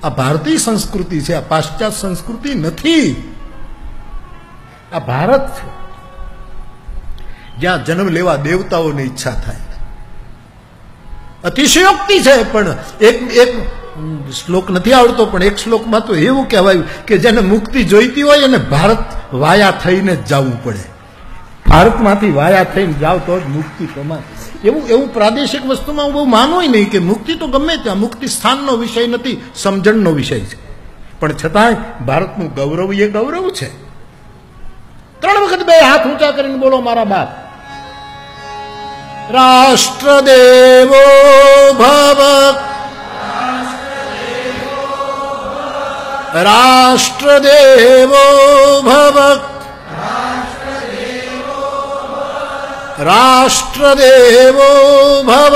આ ભારતીય સંસ્કૃતિ છે, આ પાશ્ચાત્ય સંસ્કૃતિ નથી. આ ભારત છે, જ્યાં જન્મ લેવા દેવતાઓની ઈચ્છા થાય. અતિશયોક્તિ છે, પણ એક શ્લોક નથી આવડતો, પણ એક શ્લોકમાં તો એવું કહેવાયું કે જેને મુક્તિ જોઈતી હોય એને ભારત વાયા થઈને જ જવું પડે. ભારતમાંથી વાયા થઈને જાવ તો જ મુક્તિ તમારે. એવું પ્રાદેશિક વસ્તુમાં હું બહુ માનું નહીં કે મુક્તિ તો ગમે ત્યાં, મુક્તિ સ્થાનનો વિષય નથી, સમજણનો વિષય છે. પણ છતાંય ભારતનું ગૌરવ એ ગૌરવ છે. 3 વખત 2 હાથ ઊંચા કરીને બોલો મારા બાપ. રાષ્ટ્રદેવો ભવ, રાષ્ટ્રદેવો ભવ, રાષ્ટ્રદેવો ભવ.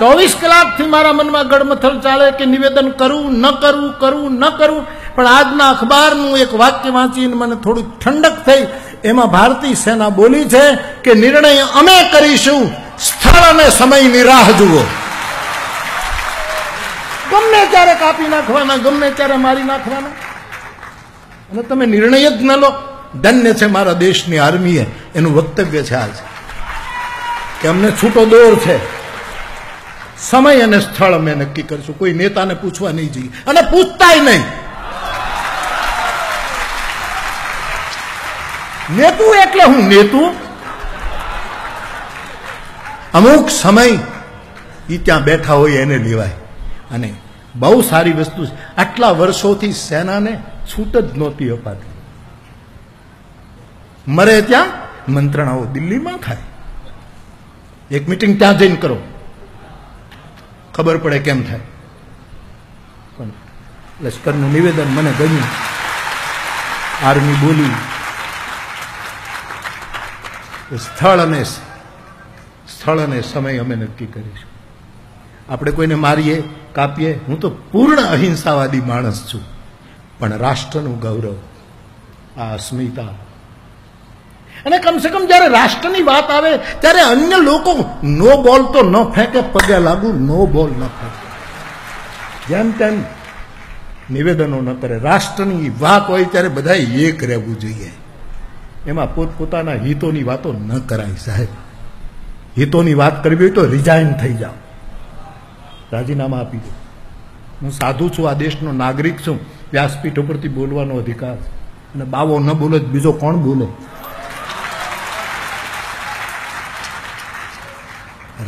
24 કલાકથી મારા મનમાં ગડમથલ ચાલે કે નિવેદન કરવું ન કરવું, કરવું ન કરવું. પણ આજના અખબારનું એક વાક્ય વાંચીને મને થોડું ઠંડક થઈ. એમાં ભારતીય સેના બોલી છે કે નિર્ણય અમે કરીશું, સ્થળ અને સમયની રાહ જુઓ. ગમે ત્યારે કાપી નાખવાના, ગમે ત્યારે મારી નાખવાના, અને તમે નિર્ણય જ ન લો. ધન્ય છે મારા દેશની આર્મીએ, એનું વક્તવ્ય છે આજ કે અમને છૂટો દોર છે, સમય અને સ્થળ અમે નક્કી કરશું. કોઈ નેતાને પૂછવા નહીં જઈએ, અને પૂછતાય નહીં. નેતું એટલે હું નેતું, અમુક સમય એ ત્યાં બેઠા હોય એને લેવાય. અને બહુ સારી વસ્તુ છે, આટલા વર્ષોથી સેનાને છૂટ જ નહોતી અપાતી. મરે ત્યાં મંત્રણાઓ દિલ્હીમાં થાય, એક મિટિંગ ત્યાં જઈને કરો, ખબર પડે કેમ થાય. પણ લશ્કરનું નિવેદન મને ગમ્યું, આર્મી બોલી સ્થળ અને સમય અમે નક્કી કરીશું. આપણે કોઈને મારીએ, કાપીએ, હું તો પૂર્ણ અહિંસાવાદી માણસ છું, પણ રાષ્ટ્રનું ગૌરવ, આ અસ્મિતા. અને કમસે કમ જયારે રાષ્ટ્રની વાત આવે ત્યારે અન્ય લોકો નો બોલ તો ન ફેંકે, પગે લાગુ, નો બોલ ન ફેંકે, જેમ તેમ નિવેદનો ન કરે. રાષ્ટ્રની વાત હોય ત્યારે બધા એક રહેવું જોઈએ. એમાં પોતપોતાના હિતોની વાતો ન કરાય સાહેબ. હિતોની વાત કરવી હોય તો રિઝાઇન થઈ જાઓ, રાજીનામા આપી દો. હું સાધુ છું, આ દેશનો નાગરિક છું, વ્યાસપીઠ ઉપરથી બોલવાનો અધિકાર છે. અને બાવો ન બોલે બીજો કોણ બોલે?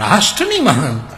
રાષ્ટ્રની મહાનતા.